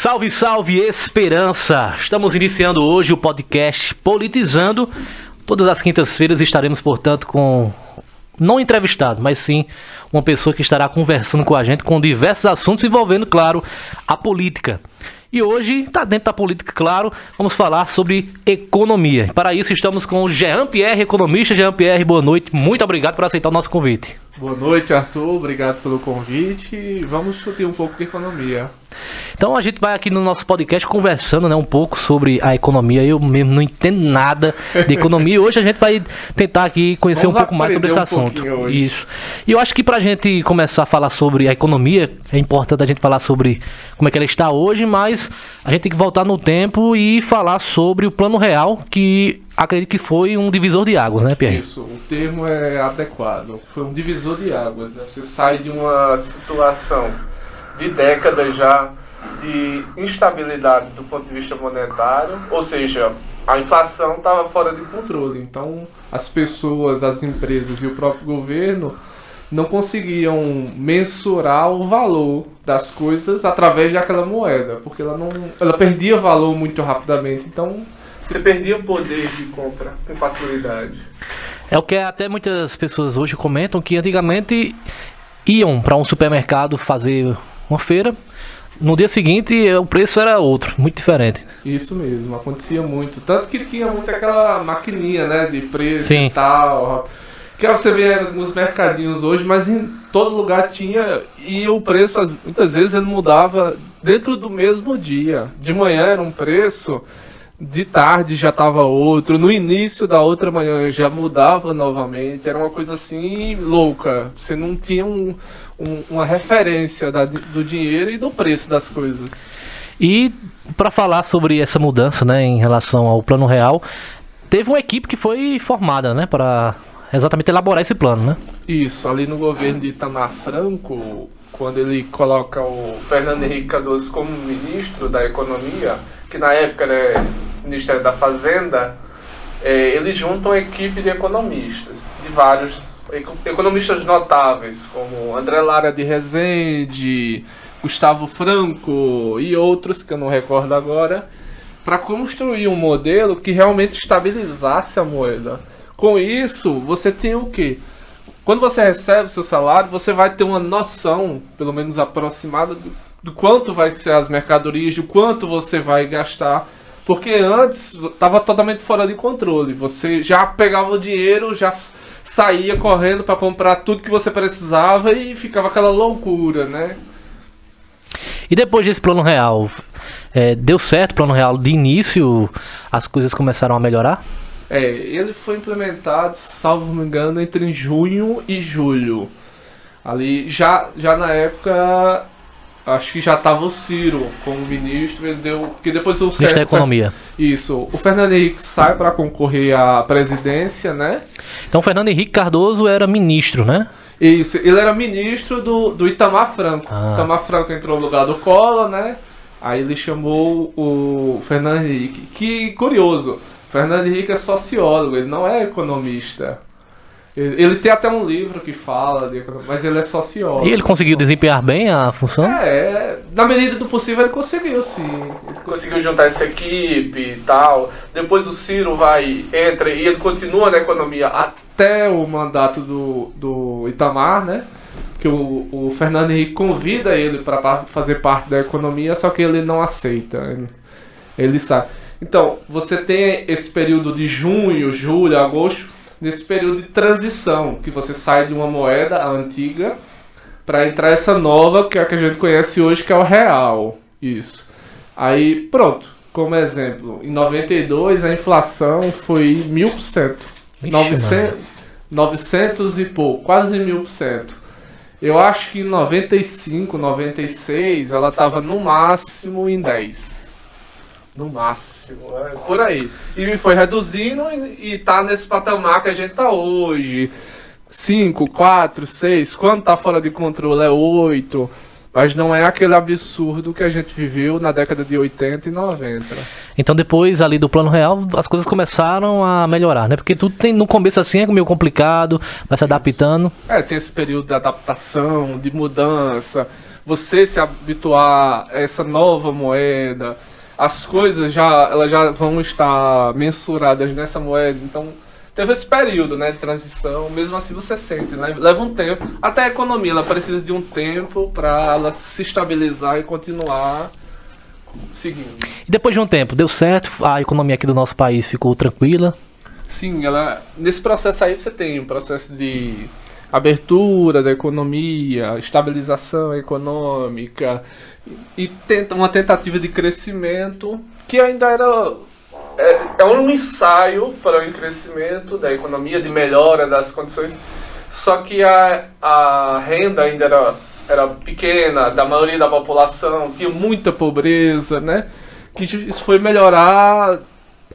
Salve, salve, esperança! Estamos iniciando hoje o podcast Politizando. Todas as quintas-feiras estaremos, portanto, com, não entrevistado, mas sim uma pessoa que estará conversando com a gente com diversos assuntos envolvendo, claro, a política. E hoje, tá dentro da política, claro, vamos falar sobre economia. Para isso, estamos com o Jean Pierre, economista. Jean Pierre, boa noite. Muito obrigado por aceitar o nosso convite. Boa noite, Arthur. Obrigado pelo convite. Vamos discutir um pouco de economia. Então a gente vai aqui no nosso podcast conversando, né, um pouco sobre a economia. Eu mesmo não entendo nada de economia e hoje a gente vai tentar aqui conhecer um pouco mais sobre esse assunto. Isso. E eu acho que pra gente começar a falar sobre a economia, é importante a gente falar sobre como é que ela está hoje, mas a gente tem que voltar no tempo e falar sobre o Plano Real, que acredito que foi um divisor de águas, né, Pierre? Isso, o termo é adequado. Foi um divisor de águas, né? Você sai de uma situação de décadas já de instabilidade do ponto de vista monetário, ou seja, a inflação estava fora de controle. Então, as pessoas, as empresas e o próprio governo não conseguiam mensurar o valor das coisas através daquela moeda, porque ela perdia valor muito rapidamente. Então, você perdia o poder de compra com facilidade. É o que até muitas pessoas hoje comentam, que antigamente iam para um supermercado fazer uma feira, no dia seguinte o preço era outro, muito diferente. Isso mesmo, acontecia muito. Tanto que tinha muito aquela maquininha, né, de preço. Sim. E tal. Que você vê nos mercadinhos hoje, mas em todo lugar tinha. E o preço, muitas vezes, ele mudava dentro do mesmo dia. De manhã era um preço, de tarde já estava outro, no início da outra manhã já mudava novamente. Era uma coisa assim louca. Você não tinha uma referência do dinheiro e do preço das coisas. E para falar sobre essa mudança, né, em relação ao Plano Real, teve uma equipe que foi formada, né, para exatamente elaborar esse plano, né? Isso, ali no governo de Itamar Franco, quando ele coloca o Fernando Henrique Cardoso como ministro da Economia, que na época era Ministério da Fazenda, eles juntam uma equipe de economistas, de vários economistas notáveis, como André Lara de Rezende, Gustavo Franco e outros que eu não recordo agora, para construir um modelo que realmente estabilizasse a moeda. Com isso, você tem o quê? Quando você recebe o seu salário, você vai ter uma noção, pelo menos aproximada, do quanto vai ser as mercadorias, do quanto você vai gastar, porque antes estava totalmente fora de controle. Você já pegava o dinheiro, já saía correndo para comprar tudo que você precisava e ficava aquela loucura, né? E depois desse Plano Real, deu certo o Plano Real de início? As coisas começaram a melhorar? Ele foi implementado, salvo me engano, entre junho e julho. Ali, já na época, acho que já estava o Ciro como ministro, ele deu, porque depois o Ministro da Economia. Isso, o Fernando Henrique sai para concorrer à presidência, né? Então o Fernando Henrique Cardoso era ministro, né? Isso, ele era ministro do Itamar Franco. Itamar Franco entrou no lugar do Collor, né? Aí ele chamou o Fernando Henrique. Que curioso, Fernando Henrique é sociólogo, ele não é economista. Ele tem até um livro que fala de economia, mas ele é sociólogo. E ele conseguiu desempenhar bem a função? Na medida do possível ele conseguiu, sim. Ele conseguiu juntar essa equipe e tal. Depois o Ciro entra e ele continua na economia até o mandato do Itamar, né? Que o Fernando Henrique convida ele para fazer parte da economia, só que ele não aceita. Ele sabe. Então, você tem esse período de junho, julho, agosto, nesse período de transição, que você sai de uma moeda antiga para entrar essa nova, que é a que a gente conhece hoje, que é o real. Isso. Aí, pronto. Como exemplo, em 92 a inflação foi 1000%. 900 e pouco, quase 1000%. Eu acho que em 95, 96 ela estava no máximo em 10%. No máximo, por aí. E foi reduzindo e tá nesse patamar que a gente tá hoje. 5, 4, 6, quando tá fora de controle é 8. Mas não é aquele absurdo que a gente viveu na década de 80 e 90. Então depois ali do Plano Real as coisas começaram a melhorar, né? Porque tudo tem, no começo assim é meio complicado, vai se adaptando. Tem esse período de adaptação, de mudança. você se habituar a essa nova moeda, as coisas elas já vão estar mensuradas nessa moeda, então teve esse período, né, de transição, mesmo assim você sente, né, leva um tempo, até a economia, ela precisa de um tempo para ela se estabilizar e continuar seguindo. E depois de um tempo, deu certo? A economia aqui do nosso país ficou tranquila? Sim, nesse processo aí você tem um processo de abertura da economia, estabilização econômica e uma tentativa de crescimento que ainda é um ensaio para o crescimento da economia, de melhora das condições, só que a renda ainda era pequena, da maioria da população, tinha muita pobreza, né? Que isso foi melhorar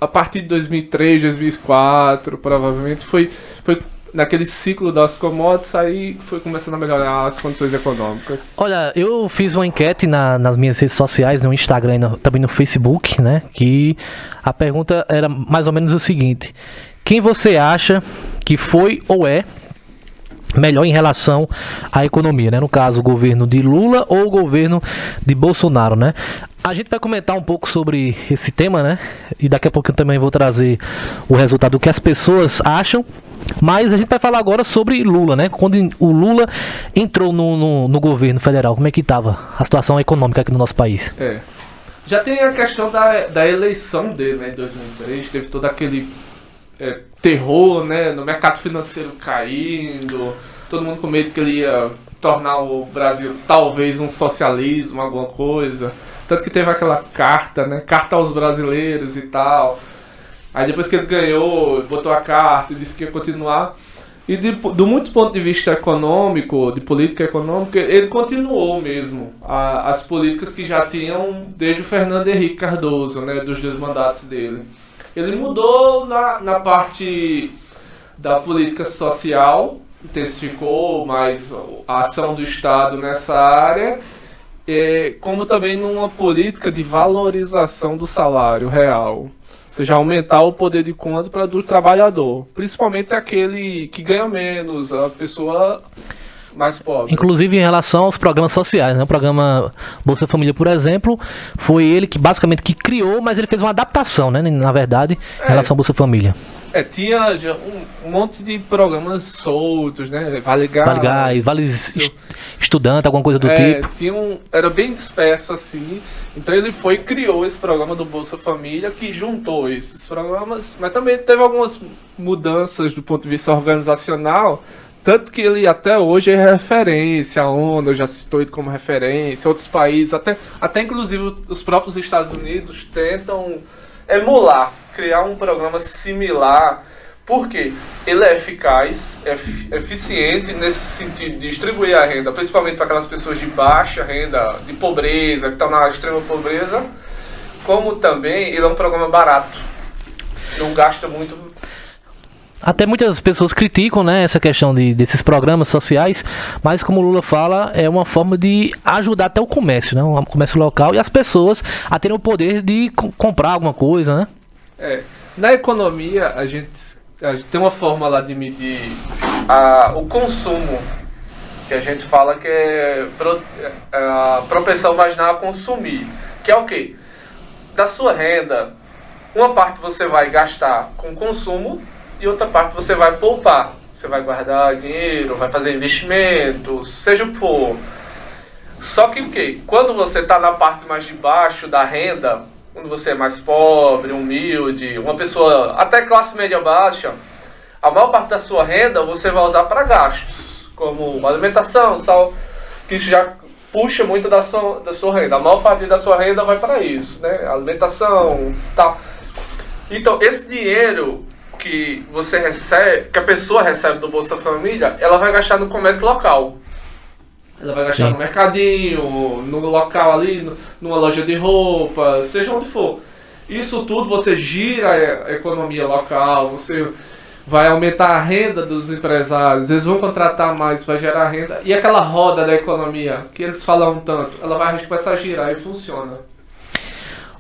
a partir de 2003, 2004, provavelmente, foi naquele ciclo das commodities, aí foi começando a melhorar as condições econômicas. Olha, eu fiz uma enquete nas minhas redes sociais, no Instagram e também no Facebook, né? Que a pergunta era mais ou menos o seguinte: quem você acha que foi ou é melhor em relação à economia, né? No caso, o governo de Lula ou o governo de Bolsonaro, né? A gente vai comentar um pouco sobre esse tema, né? E daqui a pouco eu também vou trazer o resultado do que as pessoas acham. Mas a gente vai falar agora sobre Lula, né? Quando o Lula entrou no governo federal, como é que estava a situação econômica aqui no nosso país? Já tem a questão da eleição dele, né? Em 2003, teve todo aquele terror, né? No mercado financeiro caindo, todo mundo com medo que ele ia tornar o Brasil talvez um socialismo, alguma coisa. Tanto que teve aquela carta, né? Carta aos brasileiros e tal. Aí depois que ele ganhou, botou a carta e disse que ia continuar. E do muito ponto de vista econômico, de política econômica, ele continuou mesmo as políticas que já tinham desde o Fernando Henrique Cardoso, né? Dos 2 mandatos dele. Ele mudou na parte da política social, intensificou mais a ação do Estado nessa área, como também numa política de valorização do salário real. Ou seja, aumentar o poder de compra do trabalhador, principalmente aquele que ganha menos, a pessoa mais pobre. Inclusive em relação aos programas sociais, né? O programa Bolsa Família, por exemplo, foi ele que basicamente que criou, mas ele fez uma adaptação, né? Na verdade, em relação ao Bolsa Família. Tinha já um monte de programas soltos, né? Vale Gás, Vale Estudante, alguma coisa do tipo. Era bem disperso assim. Então ele criou esse programa do Bolsa Família que juntou esses programas, mas também teve algumas mudanças do ponto de vista organizacional. Tanto que ele até hoje é referência, a ONU já citou ele como referência, outros países, até inclusive os próprios Estados Unidos tentam emular, criar um programa similar, porque ele é eficaz, eficiente nesse sentido de distribuir a renda, principalmente para aquelas pessoas de baixa renda, de pobreza, que estão na extrema pobreza, como também ele é um programa barato, não gasta muito. Até muitas pessoas criticam, né, essa questão desses programas sociais, mas como o Lula fala, é uma forma de ajudar até o comércio, né, o comércio local e as pessoas a terem o poder de comprar alguma coisa, né? Na economia, a gente tem uma forma lá de medir o consumo, que a gente fala que é a propensão marginal a consumir, que é o quê? Da sua renda, uma parte você vai gastar com consumo, e outra parte você vai poupar. Você vai guardar dinheiro, vai fazer investimentos, seja o que for. Só que o quê? Quando você está na parte mais de baixo da renda, quando você é mais pobre, humilde, uma pessoa até classe média baixa, a maior parte da sua renda você vai usar para gastos, como alimentação, que já puxa muito da sua renda. A maior parte da sua renda vai para isso, né? Alimentação, tal. Então, esse dinheiro que você recebe, que a pessoa recebe do Bolsa Família, ela vai gastar no comércio local. Ela vai gastar no mercadinho, no local ali, numa loja de roupa, seja onde for. Isso tudo você gira a economia local, você vai aumentar a renda dos empresários, eles vão contratar mais, vai gerar renda. E aquela roda da economia, que eles falam tanto, ela vai começar a girar e funciona.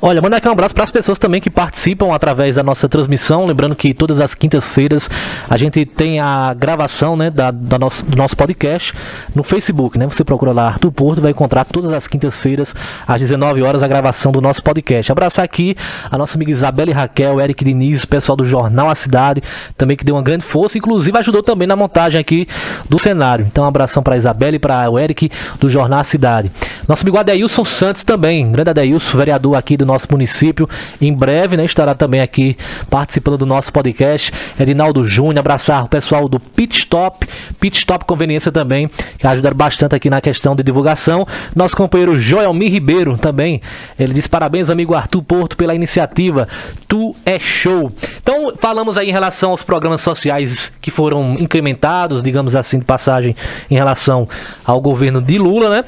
Olha, mandar aqui um abraço para as pessoas também que participam através da nossa transmissão. Lembrando que todas as quintas-feiras a gente tem a gravação, né, do nosso podcast no Facebook, né? Você procura lá Arthur Porto, vai encontrar todas as quintas-feiras às 19 horas a gravação do nosso podcast. Abraçar aqui a nossa amiga Isabelle Raquel, Eric Diniz, o pessoal do Jornal A Cidade, também que deu uma grande força, inclusive ajudou também na montagem aqui do cenário. Então um abração para a Isabelle e para o Eric do Jornal A Cidade. Nosso amigo Adeilson Santos também, grande Adeilson, vereador aqui do nosso município, em breve, né, estará também aqui participando do nosso podcast. Edinaldo Júnior, abraçar o pessoal do Pit Stop Conveniência também, que ajudaram bastante aqui na questão de divulgação. Nosso companheiro Joelmir Ribeiro também, ele diz parabéns, amigo Arthur Porto, pela iniciativa, tu é show. Então falamos aí em relação aos programas sociais que foram incrementados, digamos assim, de passagem em relação ao governo de Lula, né?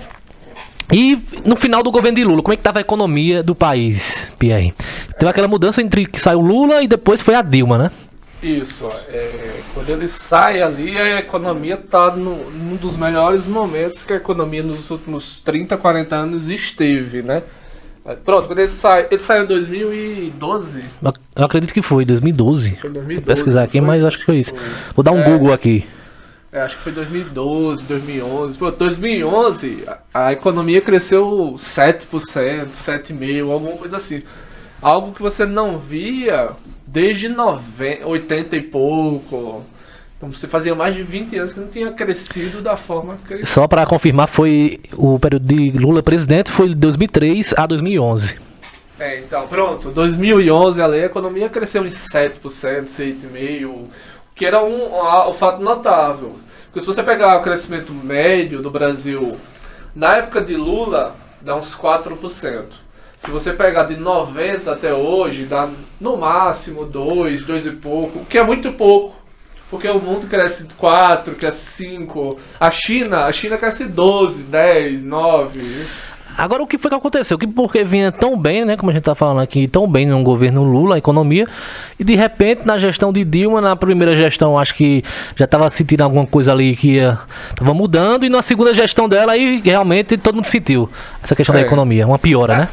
E no final do governo de Lula, como é que estava a economia do país, Pierre? Teve aquela mudança entre que saiu Lula e depois foi a Dilma, né? Isso, quando ele sai ali, a economia está num dos melhores momentos que a economia nos últimos 30, 40 anos esteve, né? Pronto, quando ele saiu em 2012. Eu acredito que foi 2012. Foi 2012. Vou pesquisar aqui, mas acho que foi isso. Vou dar um Google aqui. Acho que foi 2012, 2011. Pô, 2011, a economia cresceu 7%, 7,5%, alguma coisa assim. Algo que você não via desde 80 e pouco. Então você fazia mais de 20 anos que não tinha crescido da forma que... Só para confirmar, foi o período de Lula presidente, foi de 2003 a 2011. Então, pronto. 2011, a economia cresceu em 7%, 6,5%, que era um fato notável. Porque se você pegar o crescimento médio do Brasil, na época de Lula, dá uns 4%. Se você pegar de 90 até hoje, dá no máximo 2 e pouco, que é muito pouco. Porque o mundo cresce 4, cresce 5. A China cresce 12, 10, 9. Agora, o que foi que aconteceu? Porque vinha tão bem, né, como a gente tá falando aqui, tão bem no governo Lula, a economia, e de repente, na gestão de Dilma, na primeira gestão, acho que já tava sentindo alguma coisa ali que tava mudando, e na segunda gestão dela, aí realmente todo mundo sentiu essa questão da economia, uma piora, né?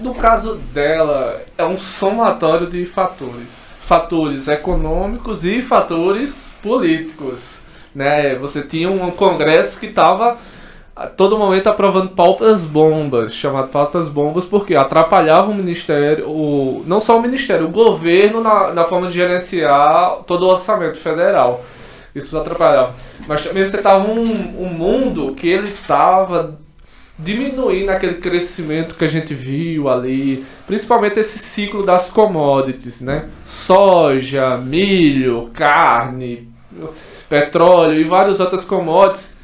No caso dela, é um somatório de fatores. Fatores econômicos e fatores políticos, né? Você tinha um Congresso que estava a todo momento aprovando pautas bombas, chamado pautas bombas, porque atrapalhava o Ministério, não só o Ministério, o governo na forma de gerenciar todo o orçamento federal. Isso atrapalhava. Mas também você estava um mundo que ele estava diminuindo aquele crescimento que a gente viu ali, principalmente esse ciclo das commodities, né? Soja, milho, carne, petróleo e várias outras commodities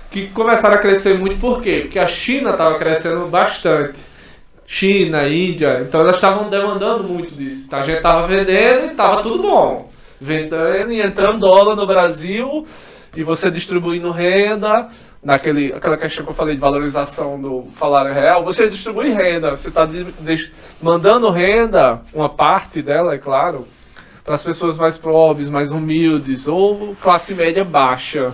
que começaram a crescer muito. Por quê? Porque a China estava crescendo bastante. China, Índia, então elas estavam demandando muito disso. A gente estava vendendo e estava tudo bom. Vendendo e entrando dólar no Brasil e você distribuindo renda. Aquela questão que eu falei de valorização do salário real, você distribui renda, você está mandando renda, uma parte dela, é claro, para as pessoas mais pobres, mais humildes ou classe média baixa.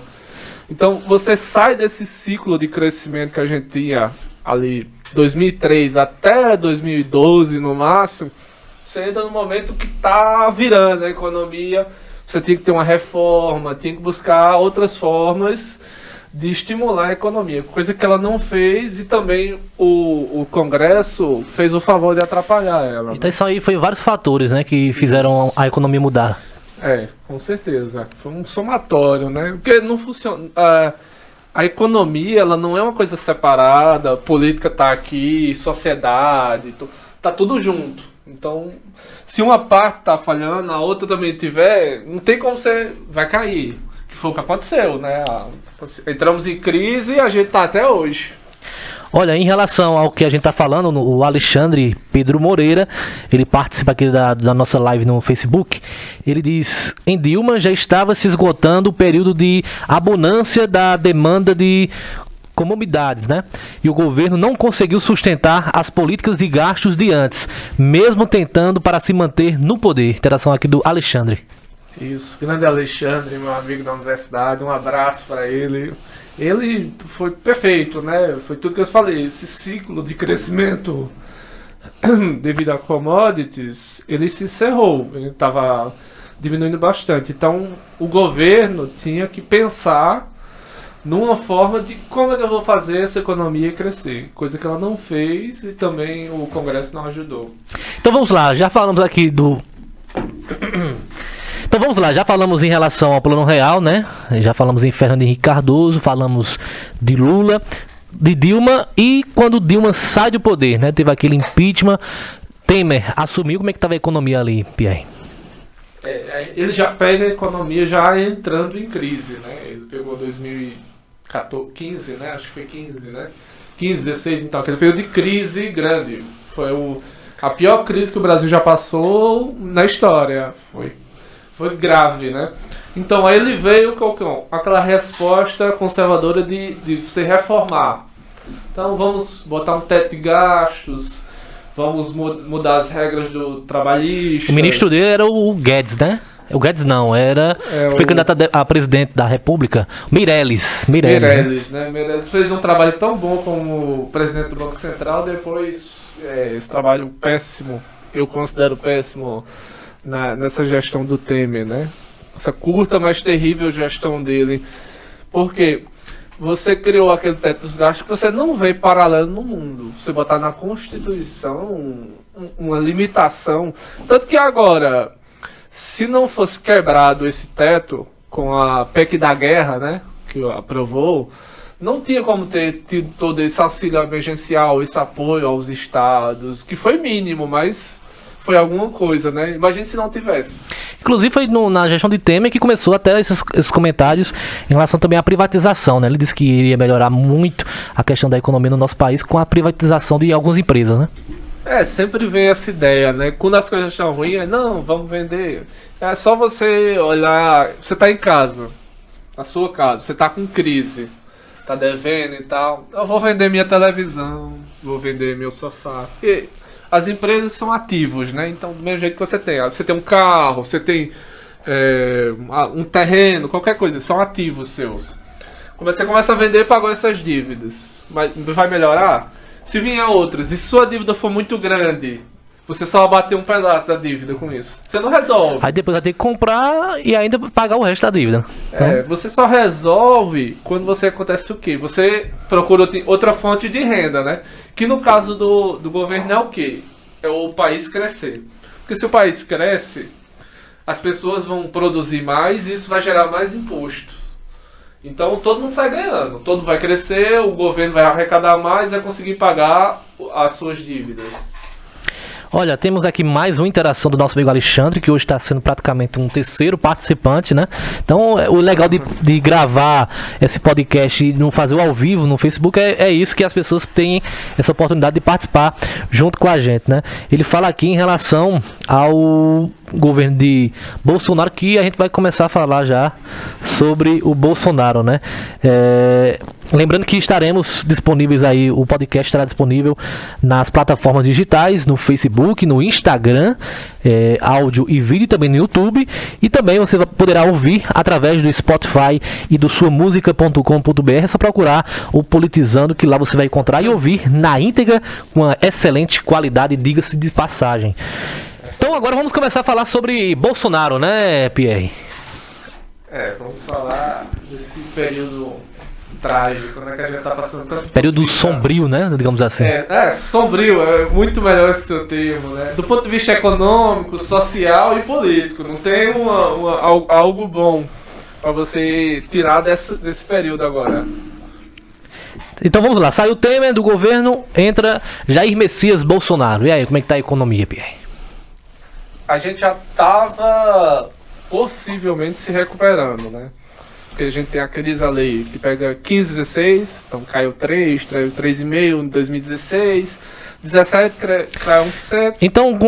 Então você sai desse ciclo de crescimento que a gente tinha ali 2003 até 2012 no máximo, você entra no momento que está virando a economia, você tem que ter uma reforma, tem que buscar outras formas de estimular a economia, coisa que ela não fez, e também o Congresso fez o favor de atrapalhar ela. Então isso aí foi vários fatores, né, que fizeram a economia mudar. Com certeza. Foi um somatório, né? Porque não funciona. A economia, ela não é uma coisa separada, política tá aqui, sociedade, tá tudo junto. Então, se uma parte tá falhando, a outra também tiver, não tem como você vai cair. Que foi o que aconteceu, né? Entramos em crise e a gente tá até hoje. Olha, em relação ao que a gente tá falando, o Alexandre Pedro Moreira, ele participa aqui da nossa live no Facebook, ele diz: em Dilma já estava se esgotando o período de abundância da demanda de comorbidades, né? E o governo não conseguiu sustentar as políticas de gastos de antes, mesmo tentando para se manter no poder. Interação aqui do Alexandre. Isso, grande Alexandre, meu amigo da universidade, um abraço para ele. Ele foi perfeito, né? Foi tudo que eu falei, esse ciclo de crescimento devido a commodities, ele se encerrou, ele estava diminuindo bastante. Então, o governo tinha que pensar numa forma de como é que eu vou fazer essa economia crescer, coisa que ela não fez e também o Congresso não ajudou. Então vamos lá, já falamos aqui do... Então vamos lá, já falamos em relação ao Plano Real, né? Já falamos em Fernando Henrique Cardoso, falamos de Lula, de Dilma, e quando Dilma sai do poder, né? Teve aquele impeachment, Temer assumiu. Como é que estava a economia ali, Pierre? Ele já pega a economia já entrando em crise, né? Ele pegou 2015, né? Acho que foi 15, né? 15, 16, então, aquele período de crise grande. Foi a pior crise que o Brasil já passou na história. Foi grave, né? Então aí ele veio com aquela resposta conservadora de se reformar. Então vamos botar um teto de gastos, vamos mudar as regras do trabalhista. O ministro dele era o Guedes, né? O Guedes não, foi candidato a presidente da República, Meirelles, né? Meirelles fez um trabalho tão bom como presidente do Banco Central, depois esse trabalho péssimo, eu considero péssimo nessa gestão do Temer, né? Essa curta, mas terrível gestão dele. Porque você criou aquele teto dos gastos que você não vê paralelo no mundo. Você botar na Constituição uma limitação. Tanto que agora, se não fosse quebrado esse teto com a PEC da guerra, né? Que aprovou, não tinha como ter tido todo esse auxílio emergencial, esse apoio aos estados, que foi mínimo, mas foi alguma coisa, né? Imagina se não tivesse. Inclusive foi na gestão de Temer que começou até esses comentários em relação também à privatização, né? Ele disse que iria melhorar muito a questão da economia no nosso país com a privatização de algumas empresas, né? Sempre vem essa ideia, né? Quando as coisas estão ruins, não, vamos vender. É só você olhar, você tá em casa, na sua casa, você tá com crise, tá devendo e tal. Eu vou vender minha televisão, vou vender meu sofá. E as empresas são ativos, né? Então, do mesmo jeito que você tem um carro, você tem um terreno, qualquer coisa, são ativos seus. Você começa a vender e pagou essas dívidas. Mas vai melhorar? Se vier outras, e se sua dívida for muito grande, você só vai bater um pedaço da dívida com isso. Você não resolve. Aí depois vai ter que comprar e ainda pagar o resto da dívida. Então... você só resolve quando você acontece o quê? Você procura outra fonte de renda, né? Que no caso do governo é o quê? É o país crescer. Porque se o país cresce, as pessoas vão produzir mais e isso vai gerar mais imposto. Então todo mundo sai ganhando. Todo mundo vai crescer, o governo vai arrecadar mais e vai conseguir pagar as suas dívidas. Olha, temos aqui mais uma interação do nosso amigo Alexandre, que hoje está sendo praticamente um terceiro participante, né? Então, o legal de gravar esse podcast e não fazer o ao vivo no Facebook é isso, que as pessoas têm essa oportunidade de participar junto com a gente, né? Ele fala aqui em relação ao governo de Bolsonaro, que a gente vai começar a falar já sobre o Bolsonaro, né? Lembrando que estaremos disponíveis aí, o podcast estará disponível nas plataformas digitais, no Facebook, no Instagram, áudio e vídeo, também no YouTube, e também você poderá ouvir através do Spotify e do suamusica.com.br. É só procurar o Politizando, que lá você vai encontrar e ouvir na íntegra com uma excelente qualidade, diga-se de passagem. Então agora vamos começar a falar sobre Bolsonaro, né, Pierre? Vamos falar desse período trágico, né, que a gente tá passando tanto. Período sombrio, né, digamos assim. Sombrio, é muito melhor esse seu termo, né? Do ponto de vista econômico, social e político, não tem algo bom para você tirar desse período agora. Então vamos lá, saiu o Temer do governo, entra Jair Messias Bolsonaro. E aí, como é que tá a economia, Pierre? A gente já estava possivelmente se recuperando, né? Porque a gente tem a crise ali que pega 15, 16, então caiu 3,5% em 2016, 17 caiu 1%. Então,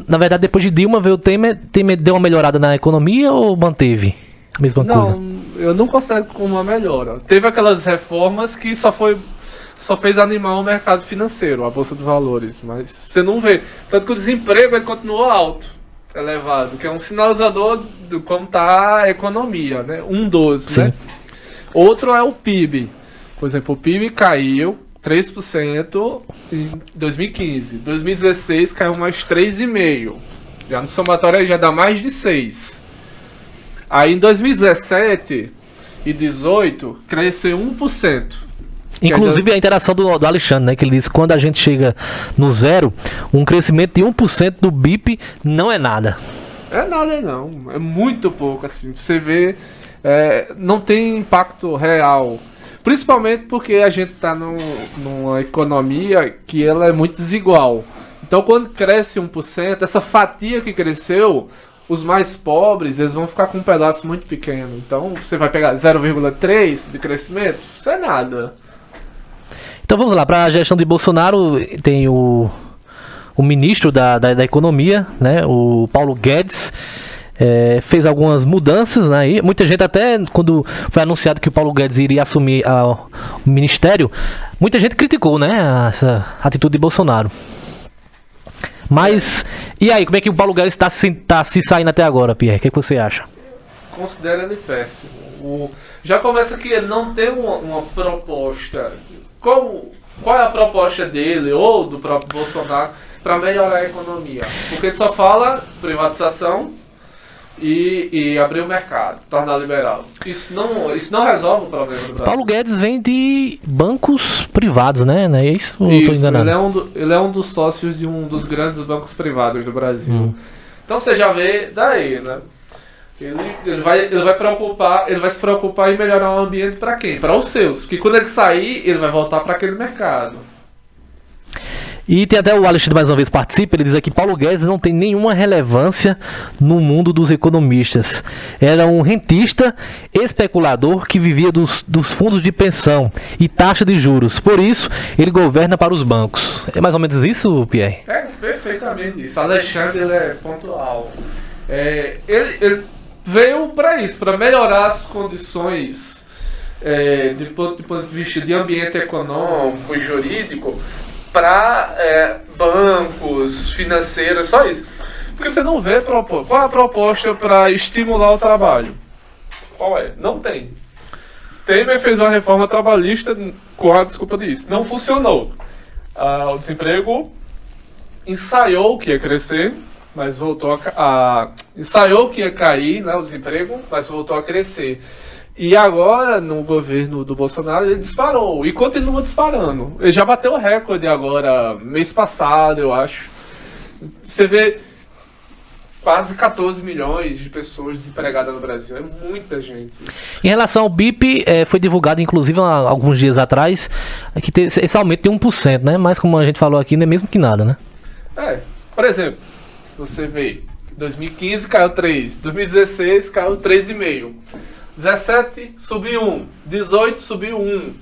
na verdade, depois de Dilma veio o Temer deu uma melhorada na economia ou manteve a mesma coisa? Não, eu não considero como uma melhora. Teve aquelas reformas que só fez animar o mercado financeiro, a Bolsa de Valores, mas você não vê. Tanto que o desemprego ele continuou alto, elevado, que é um sinalizador de como está a economia, né? 1,12, né? Outro é o PIB. Por exemplo, o PIB caiu, 3% em 2015. 2016 caiu mais 3,5%. Já no somatório já dá mais de 6%. Aí em 2017 e 2018 cresceu 1%. Inclusive a interação do Alexandre, né? Que ele disse que quando a gente chega no zero, um crescimento de 1% do BIP não é nada. É nada não, é muito pouco assim. Você vê, não tem impacto real. Principalmente porque a gente está numa economia que ela é muito desigual. Então quando cresce 1%, essa fatia que cresceu, os mais pobres, eles vão ficar com um pedaço muito pequeno. Então você vai pegar 0,3% de crescimento, isso é nada. Então vamos lá, para a gestão de Bolsonaro tem o ministro da Economia, né, o Paulo Guedes, fez algumas mudanças, né, e muita gente até, quando foi anunciado que o Paulo Guedes iria assumir o ministério, muita gente criticou, né, essa atitude de Bolsonaro. Mas, e aí, como é que o Paulo Guedes está se saindo até agora, Pierre? O que você acha? Considero ele péssimo. Já começa que ele não tem uma proposta. Qual é a proposta dele ou do próprio Bolsonaro para melhorar a economia? Porque ele só fala privatização e abrir o mercado, tornar liberal. Isso não resolve o problema do Brasil. Paulo Guedes vem de bancos privados, né? Não é isso? Ou estou enganado? Ele é um dos sócios de um dos grandes bancos privados do Brasil. Então você já vê daí, né? Ele vai se preocupar em melhorar o ambiente para quem? Para os seus. Porque quando ele sair, ele vai voltar para aquele mercado. E tem até o Alexandre mais uma vez participa, ele diz aqui: Paulo Guedes não tem nenhuma relevância no mundo dos economistas. Era um rentista especulador que vivia dos fundos de pensão e taxa de juros. Por isso, ele governa para os bancos. É mais ou menos isso, Pierre? É perfeitamente isso. Alexandre, ele é pontual. Ele veio para isso, para melhorar as condições de ponto de vista de ambiente econômico e jurídico para bancos, financeiros, só isso. Porque você não vê qual é a proposta para estimular o trabalho. Qual é? Não tem. Temer fez uma reforma trabalhista com a desculpa disso. Não funcionou. O desemprego ensaiou que ia crescer, mas voltou ensaiou que ia cair, né, o desemprego, mas voltou a crescer. E agora, no governo do Bolsonaro, ele disparou. E continua disparando. Ele já bateu o recorde agora, mês passado, eu acho. Você vê quase 14 milhões de pessoas desempregadas no Brasil. É muita gente. Em relação ao BIP, foi divulgado, inclusive, há alguns dias atrás, que esse aumento de 1%, né? Mas como a gente falou aqui, não é mesmo que nada, né? Por exemplo, você vê, 2015 caiu 3, 2016 caiu 3,5. 17 subiu 1, 18 subiu 1,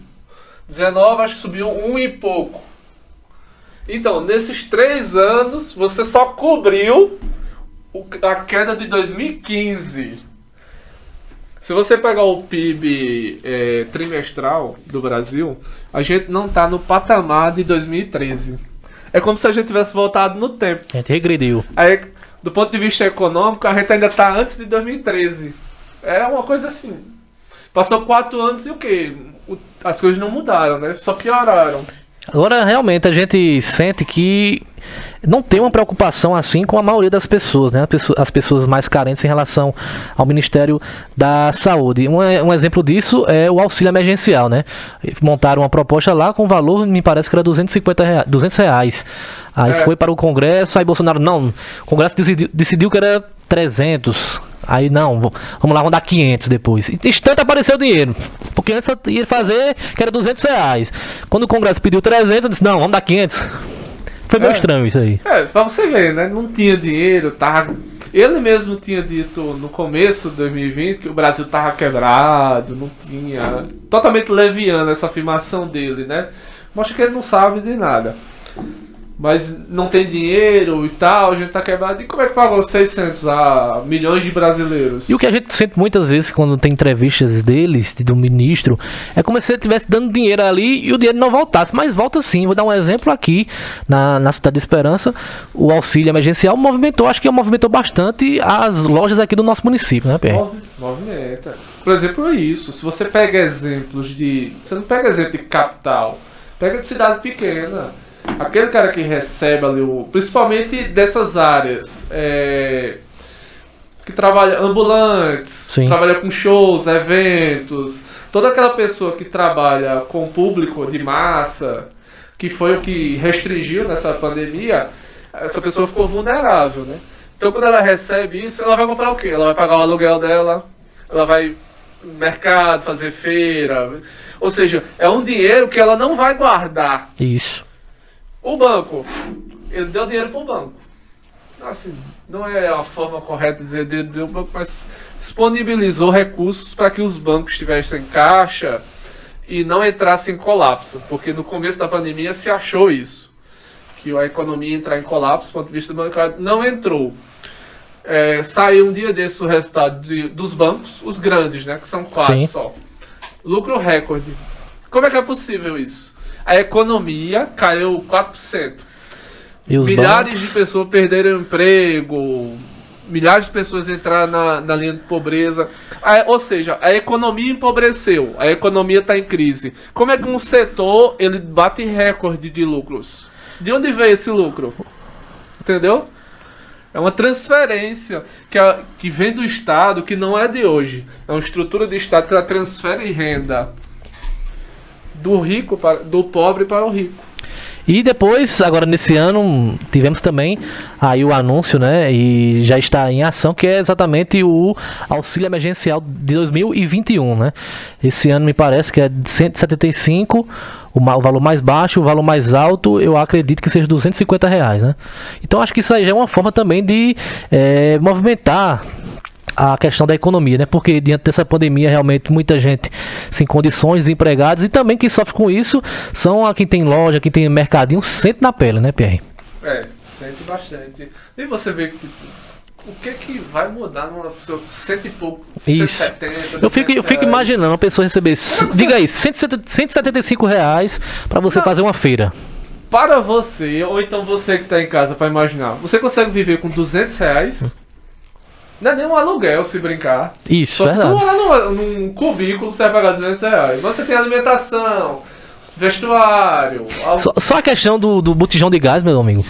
19 acho que subiu 1 e pouco. Então, nesses 3 anos, você só cobriu a queda de 2015. Se você pegar o PIB trimestral do Brasil, a gente não está no patamar de 2013. É como se a gente tivesse voltado no tempo. A gente regrediu. Aí, do ponto de vista econômico, a gente ainda está antes de 2013. É uma coisa assim. Passou 4 anos e o quê? As coisas não mudaram, né? Só pioraram. Agora, realmente, a gente sente que não tem uma preocupação assim com a maioria das pessoas, né? As pessoas mais carentes em relação ao Ministério da Saúde. Um exemplo disso é o auxílio emergencial, né? Montaram uma proposta lá com valor, me parece que era R$200. Aí foi para o Congresso, aí Bolsonaro, não, o Congresso decidiu que era 300. Aí não, vamos lá, vamos dar 500 depois. Instante apareceu o dinheiro. Porque antes ia fazer que era R$200. Quando o Congresso pediu 300, eu disse, não, vamos dar 500. Foi meio estranho isso aí. Pra você ver, né? Não tinha dinheiro, tava... Ele mesmo tinha dito no começo de 2020 que o Brasil tava quebrado, não tinha... Totalmente leviano essa afirmação dele, né? Mostra que ele não sabe de nada. Mas não tem dinheiro e tal, a gente tá quebrado. E como é que pagou 600 a milhões de brasileiros? E o que a gente sente muitas vezes quando tem entrevistas deles, do ministro, é como se ele estivesse dando dinheiro ali e o dinheiro não voltasse. Mas volta sim. Vou dar um exemplo aqui, na Cidade de Esperança. O auxílio emergencial movimentou bastante as lojas aqui do nosso município, né, Pierre? Movimenta. Por exemplo, é isso. Se você pega exemplos de... Você não pega exemplo de capital. Pega de cidade pequena. Aquele cara que recebe ali, principalmente dessas áreas, que trabalha ambulantes, Sim. trabalha com shows, eventos, toda aquela pessoa que trabalha com público de massa, que foi o que restringiu nessa pandemia, essa pessoa ficou vulnerável, né? Então quando ela recebe isso, ela vai comprar o quê? Ela vai pagar o aluguel dela, ela vai no mercado, fazer feira, ou seja, é um dinheiro que ela não vai guardar. Isso. O banco, ele deu dinheiro para o banco. Assim, não é a forma correta de dizer deu banco, mas disponibilizou recursos para que os bancos tivessem caixa e não entrassem em colapso, porque no começo da pandemia se achou isso, que a economia ia entrar em colapso do ponto de vista bancário, não entrou. Saiu um dia desse o resultado dos bancos, os grandes, né, que são 4 Sim. só. Lucro recorde. Como é que é possível isso? A economia caiu 4%. E os Milhares bancos? de pessoas perderam emprego, milhares de pessoas entraram na linha de pobreza. Ou seja, a economia empobreceu, a economia está em crise. Como é que um setor ele bate recorde de lucros? De onde veio esse lucro? Entendeu? É uma transferência que vem do Estado, que não é de hoje. É uma estrutura do Estado que ela transfere renda do pobre para o rico. E depois, agora nesse ano, tivemos também aí o anúncio, né, e já está em ação, que é exatamente o auxílio emergencial de 2021, né? Esse ano me parece que é de 175, o valor mais baixo, o valor mais alto, eu acredito que seja R$250, né? Então acho que isso aí já é uma forma também de movimentar a questão da economia, né? Porque diante dessa pandemia, realmente, muita gente sem condições, desempregados, e também quem sofre com isso são quem tem loja, quem tem mercadinho, sente na pele, né, Pierre? Sente bastante. E você vê que, tipo, o que vai mudar numa pessoa com 100 e pouco, Isso. 170, Eu fico imaginando uma pessoa receber, diga aí, R$175 para você fazer uma feira. Para você, ou então você que está em casa para imaginar, você consegue viver com R$200? Não é nem um aluguel, se brincar. Isso, Só se você verdade. morar num cubículo, você vai pagar R$200. Você tem alimentação, vestuário... Só a questão do botijão de gás, meu amigo.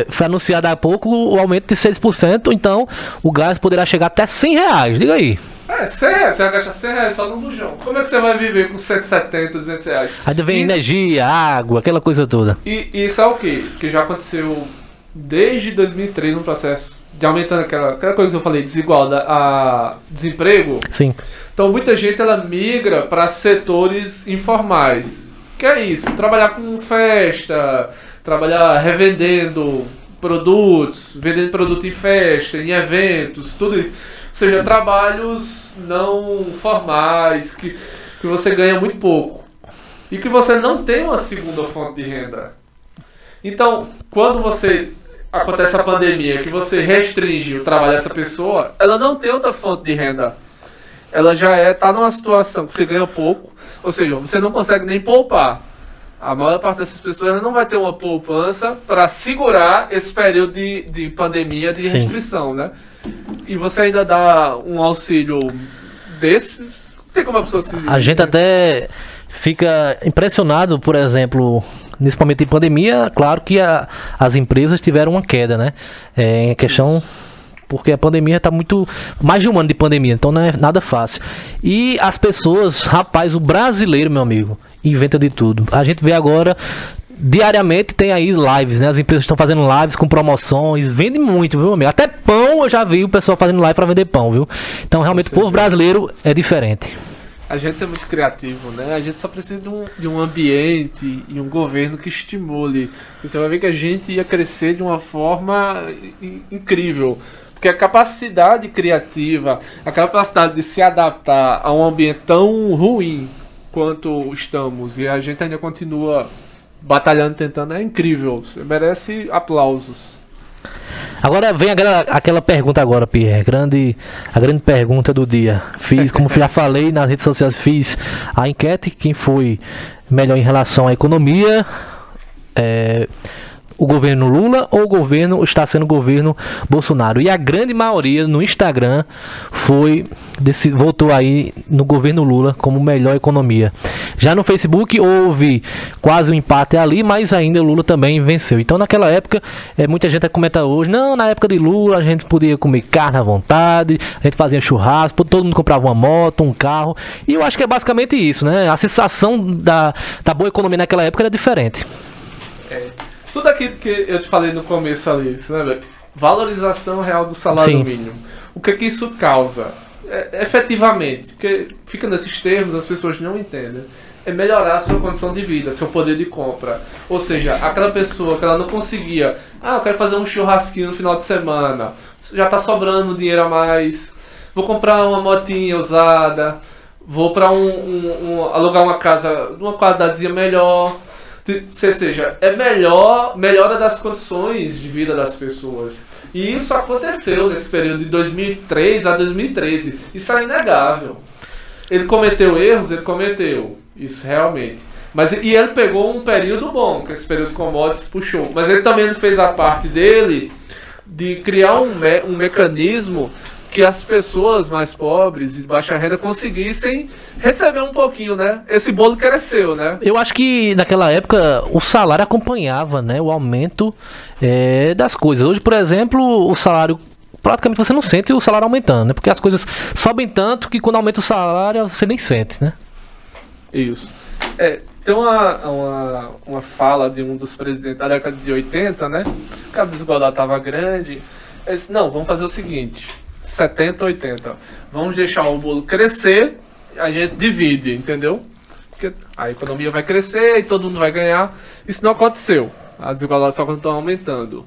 Foi anunciado há pouco o aumento de 6%, então o gás poderá chegar até R$100. Diga aí. R$100, você vai gastar R$100 só no bujão. Como é que você vai viver com 170, R$200? Aí vem energia, água, aquela coisa toda. E isso é o quê? Que já aconteceu desde 2003 no processo de aumentando aquela coisa que eu falei, desigualdade, desemprego. Sim. Então muita gente ela migra para setores informais. Que é isso? Trabalhar com festa, trabalhar revendendo produtos, vendendo produto em festa, em eventos, tudo isso. Ou seja, trabalhos não formais, que você ganha muito pouco. E que você não tem uma segunda fonte de renda. Então, quando acontece a pandemia, que você restringe o trabalho dessa pessoa, ela não tem outra fonte de renda. Ela já está numa situação que você ganha pouco, ou seja, você não consegue nem poupar. A maior parte dessas pessoas ela não vai ter uma poupança para segurar esse período de pandemia, de restrição, né? E você ainda dá um auxílio desse, não tem como a pessoa se... A gente até fica impressionado, por exemplo, nesse momento de pandemia, claro que as empresas tiveram uma queda, né? Em questão... Porque a pandemia está mais de um ano de pandemia, então não é nada fácil. E as pessoas, rapaz, o brasileiro, meu amigo, inventa de tudo. A gente vê agora, diariamente tem aí lives, né? As empresas estão fazendo lives com promoções, vendem muito, viu, amigo? Até pão eu já vi o pessoal fazendo live para vender pão, viu? Então realmente o povo brasileiro é diferente. A gente é muito criativo, né? A gente só precisa de um ambiente e um governo que estimule. Você vai ver que a gente ia crescer de uma forma incrível. Porque a capacidade criativa, a capacidade de se adaptar a um ambiente tão ruim quanto estamos, e a gente ainda continua batalhando, tentando, é incrível. Você merece aplausos. Agora vem aquela pergunta agora, Pierre, a grande pergunta do dia. Como já falei nas redes sociais, fiz a enquete, quem foi melhor em relação à economia. o governo Lula ou o governo está sendo o governo Bolsonaro. E a grande maioria no Instagram votou aí no governo Lula como melhor economia. Já no Facebook houve quase um empate ali, mas ainda o Lula também venceu. Então naquela época, muita gente comenta hoje, não, na época de Lula a gente podia comer carne à vontade, a gente fazia churrasco, todo mundo comprava uma moto, um carro. E eu acho que é basicamente isso, né? A sensação da boa economia naquela época era diferente. Tudo aquilo que eu te falei no começo ali, você lembra? Valorização real do salário mínimo. O que isso causa? Efetivamente, porque fica nesses termos, as pessoas não entendem. É melhorar a sua condição de vida, seu poder de compra. Ou seja, aquela pessoa que ela não conseguia, eu quero fazer um churrasquinho no final de semana, já está sobrando dinheiro a mais, vou comprar uma motinha usada, vou para alugar uma casa de uma qualidadezinha melhor. Ou seja, melhora das condições de vida das pessoas. E isso aconteceu nesse período de 2003 a 2013. Isso é inegável. Ele cometeu erros, isso realmente. E ele pegou um período bom, que esse período de commodities puxou. Mas ele também fez a parte dele de criar um mecanismo que as pessoas mais pobres e de baixa renda conseguissem receber um pouquinho, né? Esse bolo cresceu, né? Eu acho que naquela época o salário acompanhava, né, o aumento das coisas. Hoje, por exemplo, o salário, praticamente você não sente o salário aumentando, né? Porque as coisas sobem tanto que quando aumenta o salário você nem sente, né? Isso. Tem uma fala de um dos presidentes da década de 80, né? Que a desigualdade estava grande. Ele disse, não, vamos fazer o seguinte... 70, 80. Vamos deixar o bolo crescer, a gente divide, entendeu? Porque a economia vai crescer e todo mundo vai ganhar. Isso não aconteceu. A desigualdade só continua aumentando.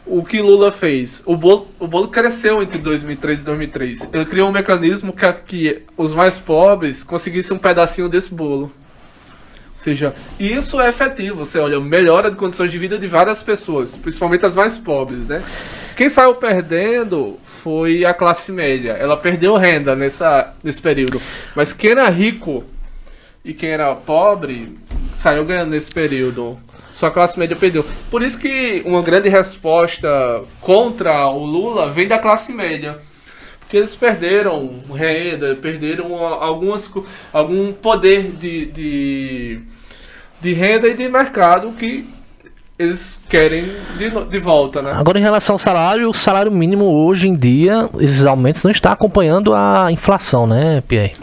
O que Lula fez? O bolo cresceu entre 2003 e 2003. Ele criou um mecanismo que os mais pobres conseguissem um pedacinho desse bolo. Ou seja, isso é efetivo. Você olha, melhora de condições de vida de várias pessoas, principalmente as mais pobres, né? Quem saiu perdendo foi a classe média. Ela perdeu renda nesse período. Mas quem era rico e quem era pobre saiu ganhando nesse período. Só a classe média perdeu. Por isso que uma grande resposta contra o Lula vem da classe média. Porque eles perderam renda, perderam algum poder de renda e de mercado que eles querem de volta, né? Agora, em relação ao salário, o salário mínimo hoje em dia, esses aumentos não está acompanhando a inflação, né, Pierre?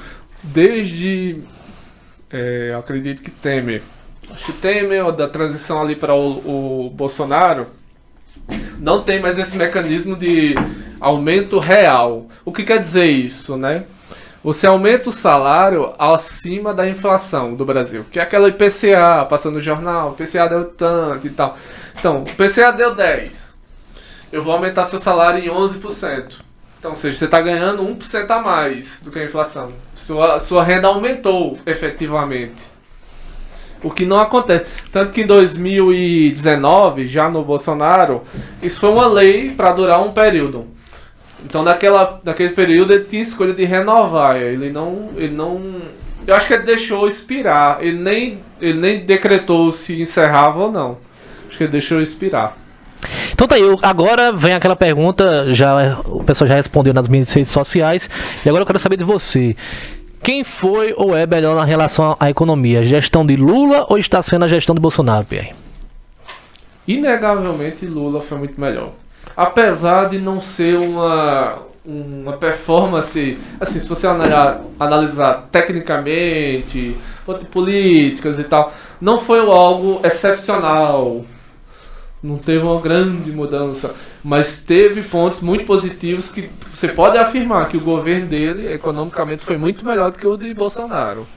Desde, acredito que Temer, da transição ali para o Bolsonaro, não tem mais esse mecanismo de aumento real. O que quer dizer isso, né? Você aumenta o salário acima da inflação do Brasil, que é aquela IPCA, passando no jornal, o IPCA deu tanto e tal. Então, o IPCA deu 10. Eu vou aumentar seu salário em 11%. Então, ou seja, você está ganhando 1% a mais do que a inflação. Sua renda aumentou, efetivamente. O que não acontece. Tanto que em 2019, já no Bolsonaro, isso foi uma lei para durar um período. Então naquele período ele tinha escolha de renovar. Ele não. Eu acho que ele deixou expirar. Ele nem decretou se encerrava ou não. Acho que ele deixou expirar. Então tá aí, agora vem aquela pergunta, o pessoal já respondeu nas minhas redes sociais. E agora eu quero saber de você. Quem foi ou é melhor na relação à economia? Gestão de Lula ou está sendo a gestão de Bolsonaro, Pierre? Inegavelmente Lula foi muito melhor. Apesar de não ser uma performance, assim, se você analisar tecnicamente, políticas e tal, não foi algo excepcional, não teve uma grande mudança, mas teve pontos muito positivos que você pode afirmar que o governo dele, economicamente, foi muito melhor do que o de Bolsonaro.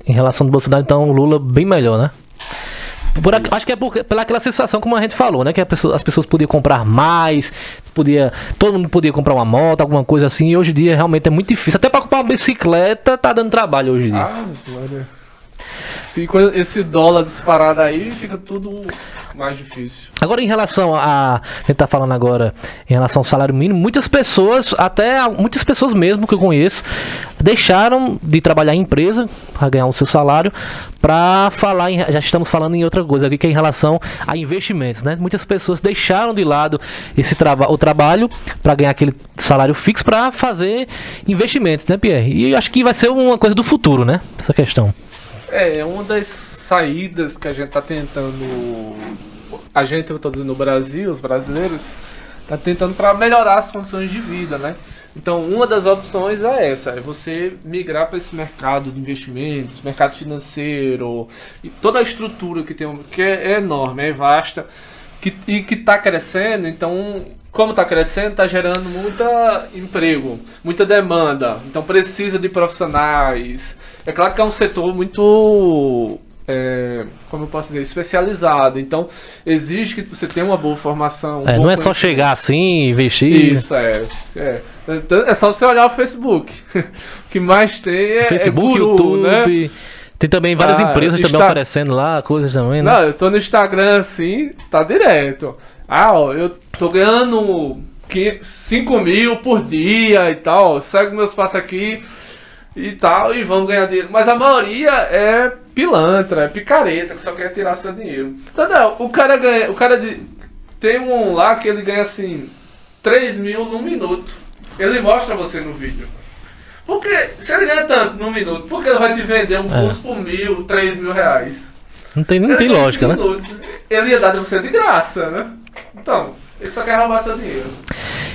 Em relação do Bolsonaro, então, o Lula bem melhor, né? Acho que é pela aquela sensação, como a gente falou, né? Que as pessoas podiam comprar mais, todo mundo podia comprar uma moto, alguma coisa assim. E hoje em dia realmente é muito difícil. Até para comprar uma bicicleta tá dando trabalho hoje em dia. E com esse dólar disparado aí, fica tudo mais difícil. Agora, em relação a gente tá falando agora em relação ao salário mínimo, muitas pessoas mesmo que eu conheço, deixaram de trabalhar em empresa para ganhar o seu salário, para falar, já estamos falando em outra coisa aqui, que é em relação a investimentos, né? Muitas pessoas deixaram de lado o trabalho para ganhar aquele salário fixo para fazer investimentos, né, Pierre? E eu acho que vai ser uma coisa do futuro, né? Essa questão. É uma das saídas que a gente tá tentando, eu tô dizendo no Brasil, os brasileiros, tá tentando para melhorar as condições de vida, né? Então, uma das opções é essa, é você migrar para esse mercado de investimentos, mercado financeiro, e toda a estrutura que tem, que é enorme, é vasta, e que está crescendo. Então, como está crescendo, está gerando muito emprego, muita demanda, então precisa de profissionais. É claro que é um setor muito, como eu posso dizer, especializado. Então, exige que você tenha uma boa formação. Não é só chegar assim, investir. Isso, é só você olhar o Facebook. O que mais tem Facebook, guru, YouTube, né? Tem também várias empresas também oferecendo lá, coisas também, né? Não, eu tô no Instagram assim, tá direto. Eu tô ganhando 5 mil por dia e tal, segue meus passos aqui e tal, e vamos ganhar dinheiro. Mas a maioria é pilantra, é picareta, que só quer tirar seu dinheiro. Entendeu? Tem um lá que ele ganha assim 3 mil num minuto. Ele mostra você no vídeo. Porque se ele ganha tanto num minuto, por que ele vai te vender um curso por 1.000, 3 mil reais? Não tem lógica, né? Ele ia dar de você de graça, né? Então, ele só quer roubar seu dinheiro.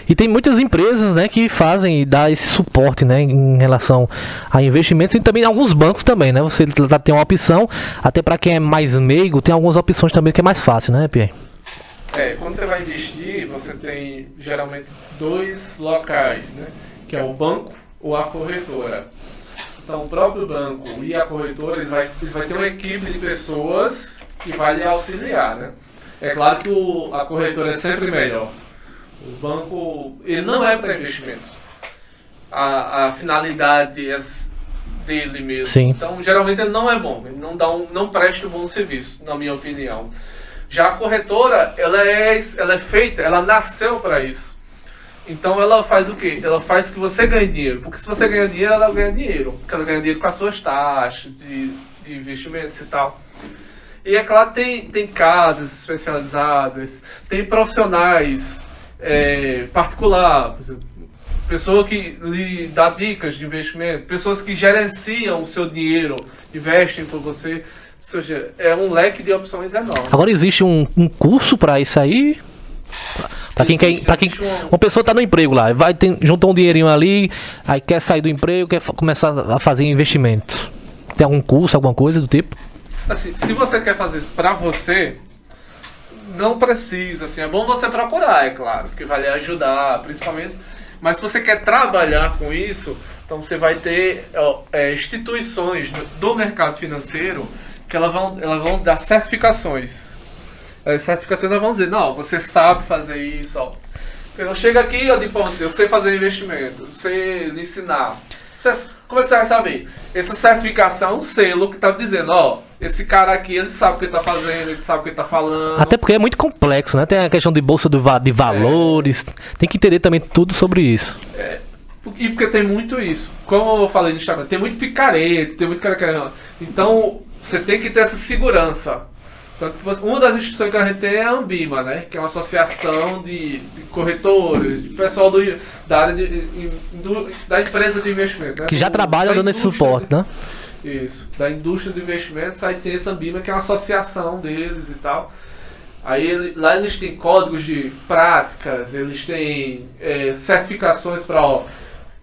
E tem muitas empresas, né, que fazem e dá esse suporte, né, em relação a investimentos, e também alguns bancos também, né? Você tem uma opção, até para quem é mais meigo, tem algumas opções também que é mais fácil, né, Pierre? Quando você vai investir, você tem geralmente 2 locais, né? Que é o banco ou a corretora. Então, o próprio banco e a corretora, ele vai ter uma equipe de pessoas que vai lhe auxiliar, né? É claro que a corretora é sempre melhor. O banco, ele não é para investimentos. A finalidade é dele mesmo. Sim. Então, geralmente ele não é bom. Ele não presta um bom serviço, na minha opinião. Já a corretora, ela nasceu para isso. Então ela faz o quê? Ela faz que você ganhe dinheiro. Porque se você ganha dinheiro, ela ganha dinheiro. Porque ela ganha dinheiro com as suas taxas de investimentos e tal. E é claro, tem casas especializadas, tem profissionais particular, por exemplo, pessoa que lhe dá dicas de investimento, pessoas que gerenciam o seu dinheiro, investem por você. Ou seja, é um leque de opções enorme. Agora existe um curso para isso aí? Para quem uma pessoa está no emprego lá, juntar um dinheirinho ali, aí quer sair do emprego, quer começar a fazer investimentos. Tem algum curso, alguma coisa do tipo? Assim, se você quer fazer para você, não precisa, assim, é bom você procurar, é claro, porque vai lhe ajudar, principalmente. Mas se você quer trabalhar com isso, então você vai ter instituições do mercado financeiro que elas vão dar certificações. As certificações elas vão dizer, não, você sabe fazer isso, ó. Eu chego aqui e eu digo para você, eu sei fazer investimento, eu sei lhe ensinar. Como é que você vai saber? Essa certificação é um selo que está dizendo, ó, esse cara aqui, ele sabe o que está fazendo, ele sabe o que está falando. Até porque é muito complexo, né? Tem a questão de bolsa de valores, tem que entender também tudo sobre isso. E porque tem muito isso. Como eu falei no Instagram, tem muito picareta, tem muito cara que... Então, você tem que ter essa segurança. Tanto que uma das instituições que a gente tem é a Ambima, né? Que é uma associação de corretores, de pessoal da área da empresa de investimento. Né? Que já trabalha dando esse suporte, né? Isso, da indústria de investimentos, aí tem essa Ambima, que é uma associação deles e tal. Aí lá eles têm códigos de práticas, eles têm certificações para,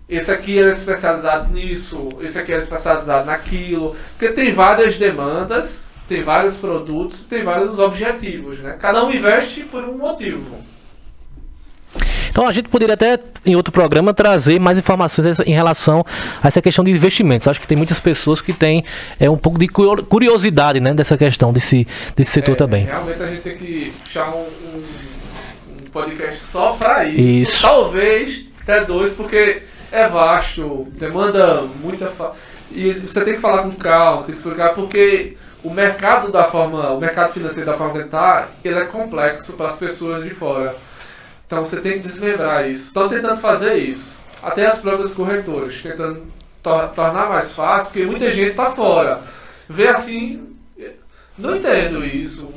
esse aqui é especializado nisso, esse aqui é especializado naquilo, porque tem várias demandas, tem vários produtos, tem vários objetivos, né? Cada um investe por um motivo. Então a gente poderia até, em outro programa, trazer mais informações em relação a essa questão de investimentos. Acho que tem muitas pessoas que têm um pouco de curiosidade, né, dessa questão, desse setor também. Realmente a gente tem que puxar um podcast só para isso. Talvez até 2, porque é vasto, demanda muita... E você tem que falar com calma, tem que explicar, porque o mercado financeiro da forma que ele está, ele é complexo para as pessoas de fora. Então você tem que desmembrar isso. Estão tentando fazer isso. Até as próprias corretoras, tentando tornar mais fácil, porque muita gente está fora. Vê assim, não entendo isso.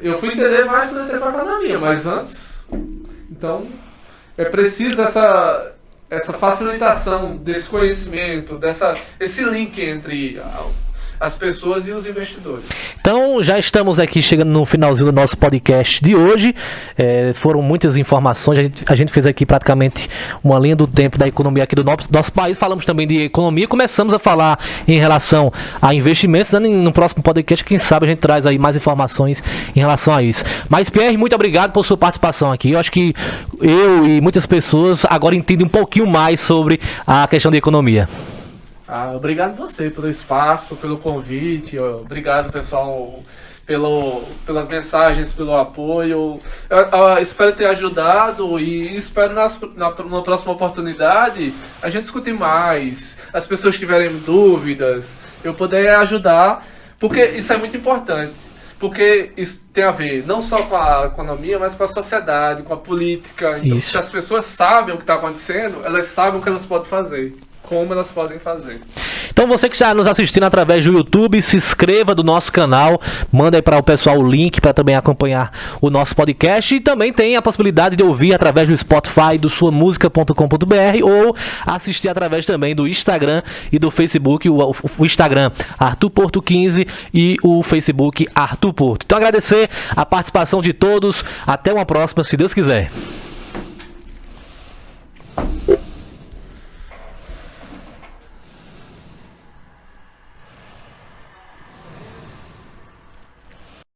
Eu fui entender mais quando eu entrei para a economia, mas antes. Então, é preciso essa facilitação desse conhecimento, esse link entre as pessoas e os investidores. Então já estamos aqui chegando no finalzinho do nosso podcast de hoje. Foram muitas informações, a gente fez aqui praticamente uma linha do tempo da economia aqui do nosso país. Falamos também de economia, começamos a falar em relação a investimentos. No próximo podcast, quem sabe a gente traz aí mais informações em relação a isso. Mas Pierre, muito obrigado por sua participação aqui. Eu acho que eu e muitas pessoas agora entendem um pouquinho mais sobre a questão de economia. Obrigado você pelo espaço, pelo convite. Obrigado, pessoal, pelas mensagens, pelo apoio. Eu espero ter ajudado e espero na próxima oportunidade a gente discutir mais. As pessoas que tiverem dúvidas, eu poder ajudar, porque isso é muito importante. Porque isso tem a ver não só com a economia, mas com a sociedade, com a política. Então, se as pessoas sabem o que está acontecendo, elas sabem o que elas podem fazer. Como elas podem fazer. Então você que está nos assistindo através do YouTube, se inscreva do nosso canal, manda aí para o pessoal o link para também acompanhar o nosso podcast, e também tem a possibilidade de ouvir através do Spotify, do suamusica.com.br, ou assistir através também do Instagram e do Facebook, o Instagram Arthur Porto 15 e o Facebook Arthur Porto. Então agradecer a participação de todos, até uma próxima, se Deus quiser.